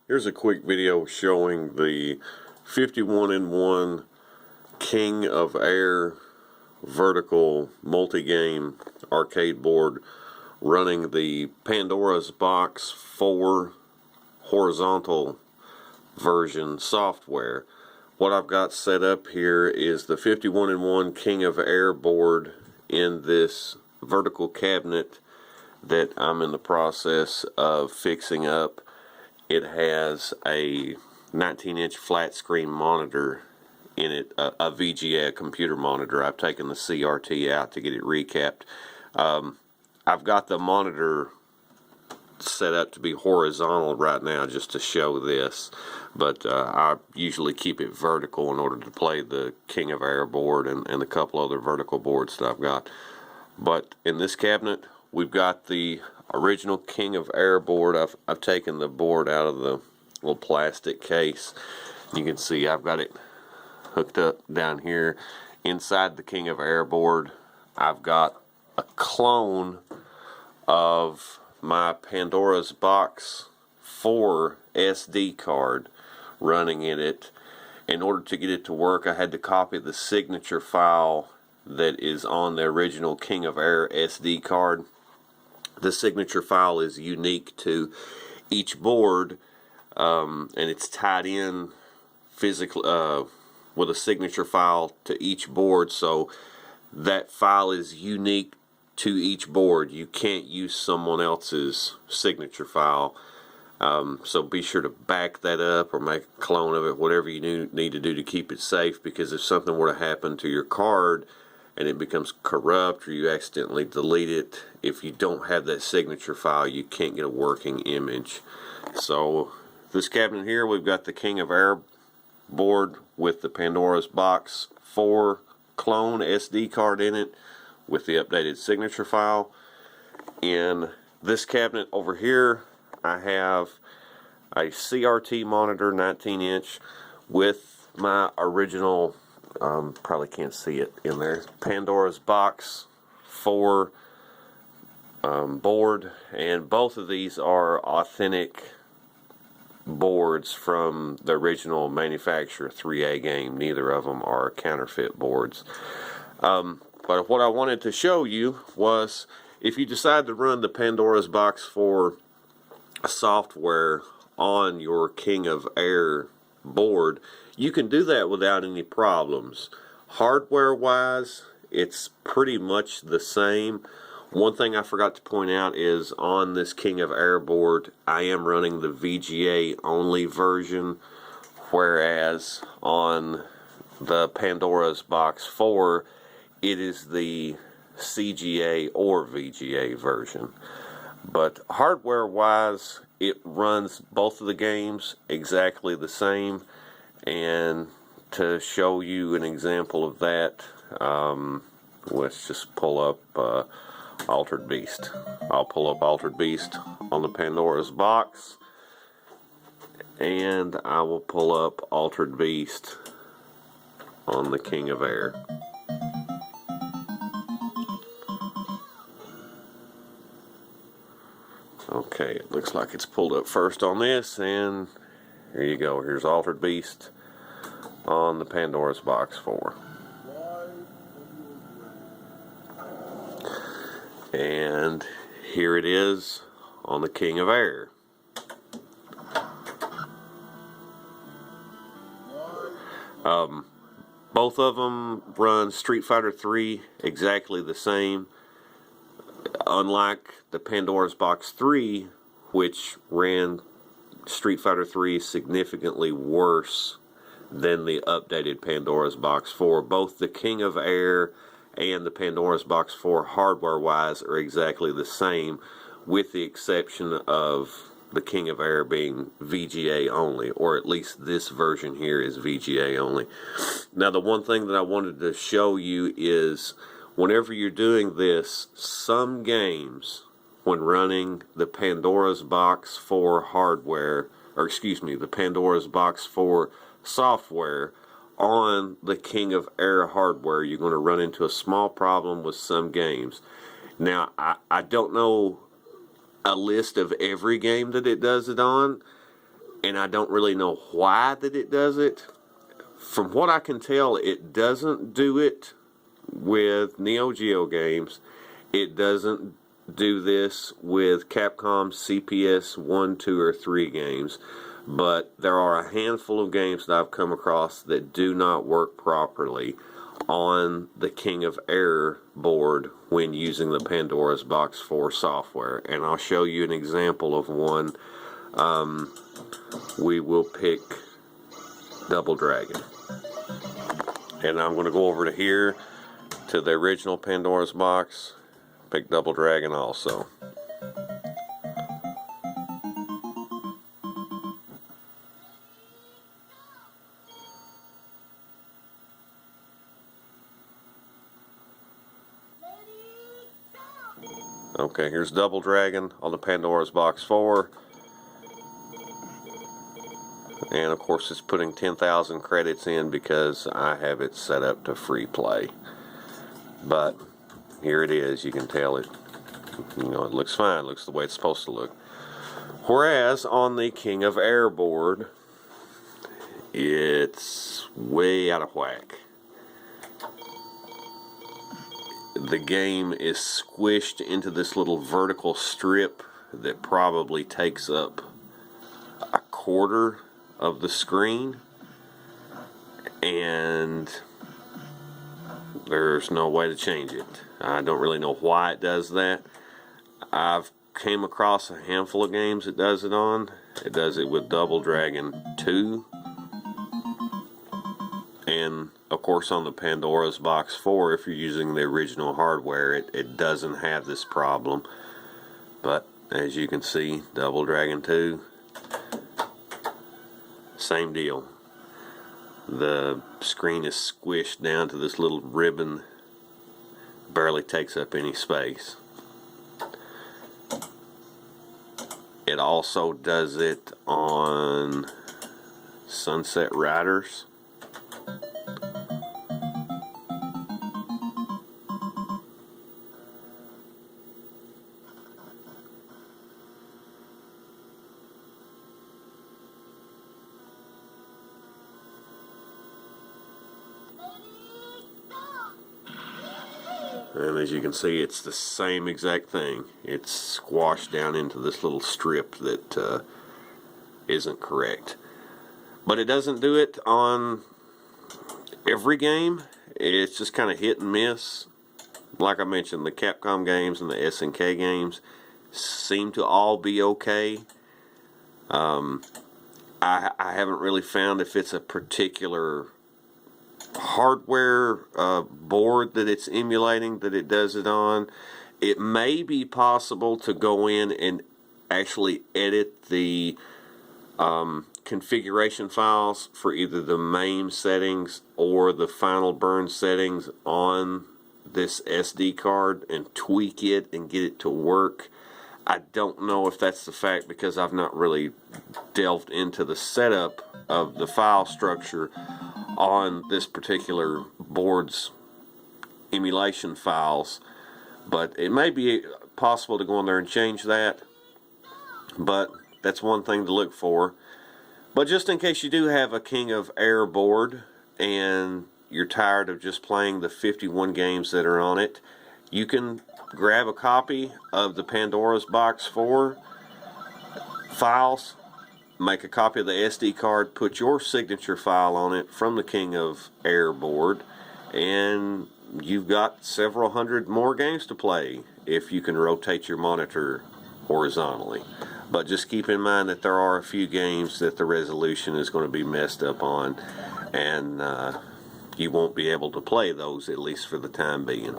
Here's a quick video showing the 51-in-1 King of Air vertical multi-game arcade board running the Pandora's Box 4 horizontal version software. What I've got set up here is the 51-in-1 King of Air board in this vertical cabinet that I'm in the process of fixing up. It has a 19-inch flat screen monitor in it, a VGA computer monitor. I've taken the CRT out to get it recapped. I've got the monitor set up to be horizontal right now just to show this, but I usually keep it vertical in order to play the King of Air board and a couple other vertical boards that I've got. But in this cabinet we've got the original King of Air board. I've taken the board out of the little plastic case. You can see I've got it hooked up down here. Inside the King of Air board I've got a clone of my Pandora's Box 4 SD card running in it. In order to get it to work, I had to copy the signature file that is on the original King of Air SD card. The signature file is unique to each board, and it's tied in physically with a signature file to each board, so that file is unique to each board. You can't use someone else's signature file, so be sure to back that up or make a clone of it, whatever you need to do to keep it safe, because if something were to happen to your card and it becomes corrupt or you accidentally delete it, if you don't have that signature file you can't get a working image. So this cabinet here, we've got the King of Air board with the Pandora's Box 4 clone SD card in it with the updated signature file. In this cabinet over here I have a CRT monitor, 19-inch, with my original, probably can't see it in there, Pandora's Box 4 board, and both of these are authentic boards from the original manufacturer 3A game. Neither of them are counterfeit boards. But what I wanted to show you was, if you decide to run the Pandora's Box 4 software on your King of Air board, you can do that without any problems. Hardware wise, it's pretty much the same. One thing I forgot to point out is on this King of Air board I am running the VGA-only version, whereas on the Pandora's Box 4 it is the CGA or VGA version. But hardware wise it runs both of the games exactly the same, and to show you an example of that, let's just pull up Altered Beast. I'll pull up Altered Beast on the Pandora's Box, and I will pull up Altered Beast on the King of Air. Okay, it looks like it's pulled up first on this, and here you go. Here's Altered Beast on the Pandora's Box 4. And here it is on the King of Air. Both of them run Street Fighter 3 exactly the same. Unlike the Pandora's Box 3, which ran Street Fighter 3 significantly worse than the updated Pandora's Box 4, both the King of Air and the Pandora's Box 4 hardware-wise are exactly the same, with the exception of the King of Air being VGA only, or at least this version here is VGA only. Now, the one thing that I wanted to show you is, whenever you're doing this, some games, when running the Pandora's Box 4 hardware, or excuse me, the Pandora's Box 4 software on the King of Air hardware, you're going to run into a small problem with some games. Now, I don't know a list of every game that it does it on, and I don't really know why that it does it. From what I can tell, it doesn't do it with Neo Geo games. It doesn't do this with Capcom CPS 1, 2, or 3 games. But there are a handful of games that I've come across that do not work properly on the King of Air board when using the Pandora's Box 4 software. And I'll show you an example of one. We will pick Double Dragon. And I'm going to go over to here to the original Pandora's Box, pick Double Dragon also. Okay, here's Double Dragon on the Pandora's Box 4. And of course it's putting 10,000 credits in because I have it set up to free play. But here it is. You can tell it, it looks fine. It looks the way it's supposed to look. Whereas on the King of Air board, it's way out of whack. The game is squished into this little vertical strip that probably takes up a quarter of the screen, and there's no way to change it. I don't really know why it does that. I've came across a handful of games it does it on. It does it with Double Dragon 2, and of course on the Pandora's Box 4, if you're using the original hardware, it doesn't have this problem. But as you can see, Double Dragon 2, same deal. The screen is squished down to this little ribbon, barely takes up any space. It also does it on Sunset Riders. And as you can see, it's the same exact thing. It's squashed down into this little strip that isn't correct. But it doesn't do it on every game. It's just kind of hit and miss. Like I mentioned, the Capcom games and the SNK games seem to all be okay. I haven't really found if it's a particular hardware board that it's emulating that it does it on. It may be possible to go in and actually edit the configuration files for either the MAME settings or the final burn settings on this SD card and tweak it and get it to work. I don't know if that's the fact because I've not really delved into the setup of the file structure on this particular board's emulation files, but it may be possible to go in there and change that. But that's one thing to look for. But just in case you do have a King of Air board and you're tired of just playing the 51 games that are on it, you can grab a copy of the Pandora's Box 4 files, make a copy of the SD card, put your signature file on it from the King of Air board, and you've got several hundred more games to play if you can rotate your monitor horizontally. But just keep in mind that there are a few games that the resolution is going to be messed up on, and you won't be able to play those, at least for the time being.